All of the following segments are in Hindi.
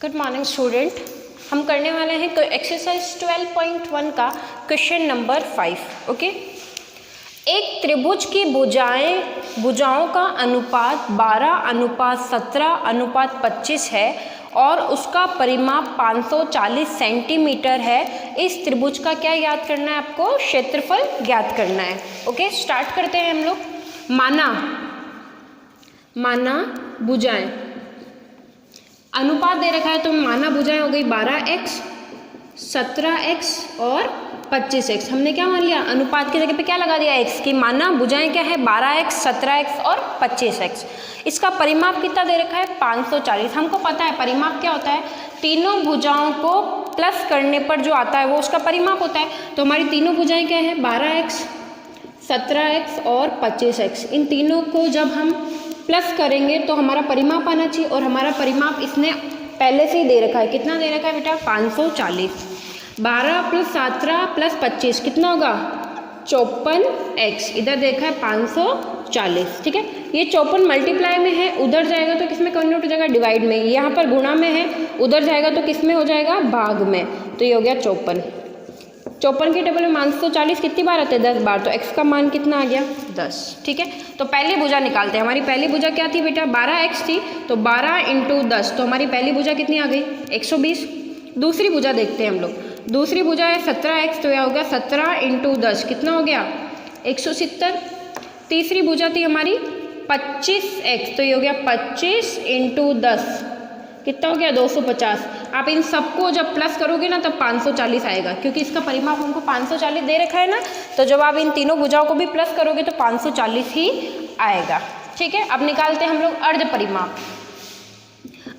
Good morning student. हम करने वाले हैं एक्सरसाइज 12.1 का क्वेश्चन नंबर 5। ओके, एक त्रिभुज की भुजाओं का अनुपात 12:17:25 है और उसका परिमाप 540 सेंटीमीटर है। इस त्रिभुज का क्या ज्ञात करना है? आपको क्षेत्रफल ज्ञात करना है। ओके, स्टार्ट करते हैं हम लोग। माना भुजाएं, अनुपात दे रखा है तो माना भुजाएं हो गई 12x, 17x और 25x। हमने क्या मान लिया? अनुपात की जगह पे क्या लगा दिया? x की। माना भुजाएं क्या है? 12x, 17x और 25x। इसका परिमाप कितना दे रखा है? 540। हमको पता है परिमाप क्या होता है, तीनों भुजाओं को प्लस करने पर जो आता है वो उसका परिमाप होता है। तो हमारी तीनों भुजाएं क्या है? 12x, 17x और 25x। इन तीनों को जब हम प्लस करेंगे तो हमारा परिमाप आना चाहिए, और हमारा परिमाप इसने पहले से ही दे रखा है। कितना दे रखा है बेटा? 540। 12 + 17 + 25 कितना होगा? 54x। इधर देखा है 540। ठीक है, ये 54 मल्टीप्लाई में है, उधर जाएगा तो किस में कन्वर्ट हो जाएगा? डिवाइड में। यहाँ पर गुणा में है, उधर जाएगा तो किस में हो जाएगा? भाग में। तो ये हो गया 54। 54 के टेबल में 540 कितनी बार आते हैं? 10 बार। तो x का मान कितना आ गया? 10। ठीक है, तो पहली भुजा निकालते हैं। हमारी पहली भुजा क्या थी बेटा? 12x थी, तो 12 × 10, तो हमारी पहली भुजा कितनी आ गई? 120। दूसरी भुजा देखते हैं हम लोग। दूसरी भुजा है 17x, तो यह हो गया 17 × 10 कितना हो गया? 170। तीसरी भुजा थी हमारी 25x, तो ये हो गया 25 × 10 कितना हो गया? 250। आप इन सबको जब प्लस करोगे ना तब 540 आएगा, क्योंकि इसका परिमाप हमको 540 दे रखा है ना। तो जब आप इन तीनों भुजाओं को भी प्लस करोगे तो 540 ही आएगा। ठीक है, अब निकालते हैं हम लोग अर्ध परिमाप।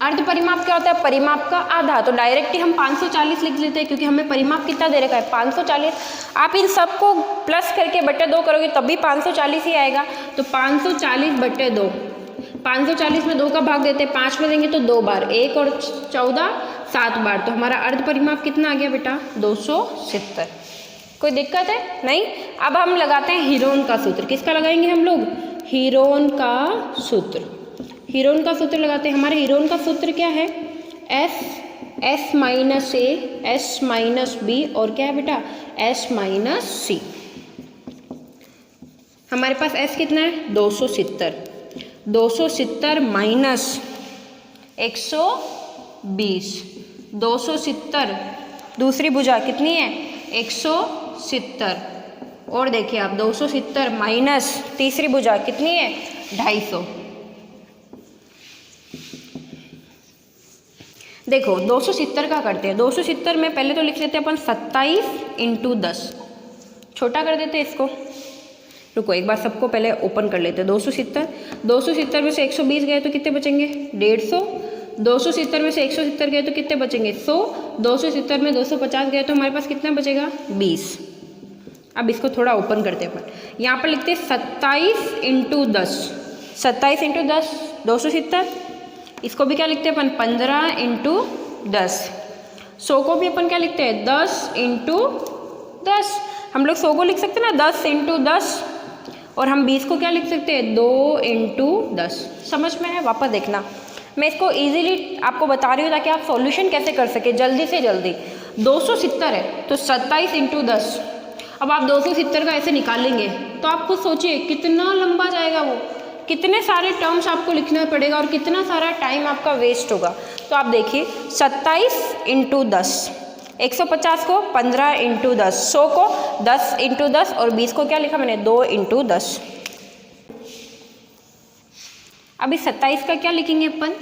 अर्ध परिमाप क्या होता है? परिमाप का आधा। तो डायरेक्ट ही हम 540 लिख लेते हैं, क्योंकि हमें परिमाप कितना दे रखा है? 540। आप इन सबको प्लस करके बटे 2 करोगे तब भी 540 ही आएगा। तो 540 बटे 2, 540 में 2 का भाग देते हैं, 5 में देंगे तो 2 बार, 1 और 14 7 बार। तो हमारा अर्ध परिमाप कितना आ गया बेटा? 270। कोई दिक्कत है? नहीं। अब हम लगाते हैं हीरोन का सूत्र। किसका लगाएंगे हम लोग? हीरोन का सूत्र। हीरोन का सूत्र लगाते हैं। हमारे हीरोन का सूत्र क्या है? S - A, S - B और क्या है बेटा? S - C। हमारे पास S कितना है? 270। 270 माइनस 120। 270 दूसरी भुजा कितनी है? 170। और देखिए आप 270 माइनस तीसरी भुजा कितनी है? 250। देखो 270 का करते हैं। 270 में पहले तो लिख लेते हैं अपन 27 × 10। छोटा कर देते हैं इसको। रुको एक बार सबको पहले ओपन कर लेते हैं। 270 में से 120 गए तो कितने बचेंगे? 150। 270 में से 170 गए तो कितने बचेंगे? 100। 270 में 250 गए तो हमारे पास कितना बचेगा? 20। अब इसको थोड़ा ओपन करते हैं अपन। यहाँ पर लिखते हैं 27 × 10। 27 × 10 270। इसको भी क्या लिखते हैं अपन? 15 × 10। 100 को भी अपन क्या लिखते हैं? 10 × 10। हम लोग 100 को लिख सकते हैं ना 10 × 10, और हम 20 को क्या लिख सकते हैं? 2 × 10। समझ में है? वापस देखना, मैं इसको इजीली आपको बता रही हूँ ताकि आप सॉल्यूशन कैसे कर सके जल्दी से जल्दी। 270 है तो 27 × 10। अब आप 270 का ऐसे निकालेंगे तो आप खुद सोचिए कितना लंबा जाएगा वो, कितने सारे टर्म्स आपको लिखना पड़ेगा और कितना सारा टाइम आपका वेस्ट होगा। तो आप देखिए 27 × 10, 150 को 15 × 10, 100 को 10 × 10 और 20 को क्या लिखा मैंने? 2 × 10। अभी 27 का क्या लिखेंगे अपन?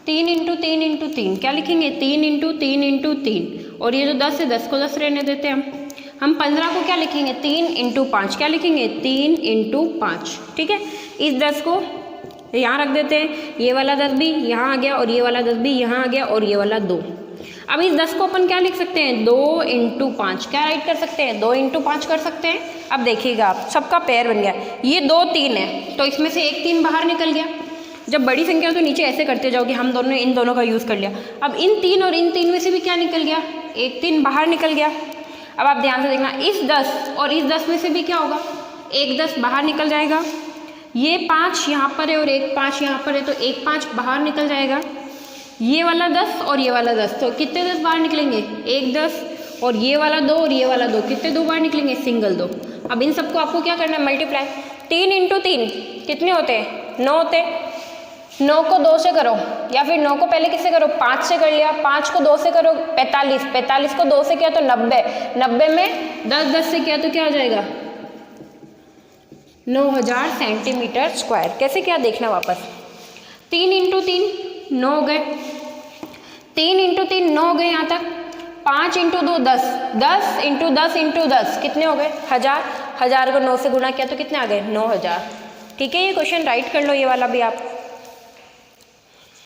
3 × 3 × 3 क्या लिखेंगे? 3 × 3 × 3। और ये जो 10 है 10 को 10 रहने देते हैं हम 15 को क्या लिखेंगे? 3 × 5 क्या लिखेंगे? 3 × 5। ठीक है, इस 10 को यहाँ रख देते हैं। ये वाला 10 भी यहाँ आ गया और ये वाला 10 भी यहाँ आ गया और ये वाला 2। अब इस 10 को अपन क्या लिख सकते हैं? 2 × 5 क्या राइट कर सकते हैं? 2 × 5 कर सकते हैं। अब देखिएगा आप सबका पेयर बन गया। ये 2 3 है तो इसमें से एक 3 बाहर निकल गया। जब बड़ी संख्या हो तो नीचे ऐसे करते जाओगे। हम दोनों इन दोनों का यूज़ कर लिया। अब इन 3 और इन 3 में से भी क्या निकल गया? एक 3 बाहर निकल गया। अब आप ध्यान से देखना, इस 10 और इस 10 में से भी क्या होगा? एक 10 बाहर निकल जाएगा। ये 5 यहाँ पर है और एक 5 यहाँ पर है तो एक 5 बाहर निकल जाएगा। ये वाला 10 और ये वाला 10, तो कितने 10 बाहर निकलेंगे? एक 10 और ये वाला 2 और ये वाला 2, कितने 2 बाहर निकलेंगे? सिंगल 2। अब इन सबको आपको क्या करना है? मल्टीप्लाई। 3 इंटू 3 कितने होते हैं? 9 होते हैं। 9 को 2 से करो, या फिर 9 को पहले किससे करो? 5 से कर लिया। 5 को 2 से करो 45, 45 को 2 से किया तो 90, 90 में 10 10 से किया तो क्या हो जाएगा? 9000 सेंटीमीटर स्क्वायर। कैसे क्या देखना वापस। 3 इंटू 3 9 हो गए, 3 इंटू 3 9 हो गए यहाँ तक। 5 इंटू 2 10, 10 इंटू 10 इंटू 10 कितने हो गए? 1000। 1000 को 9 से गुणा किया तो कितने आ गए? 9000। ठीक है, ये क्वेश्चन राइट कर लो, ये वाला भी आप।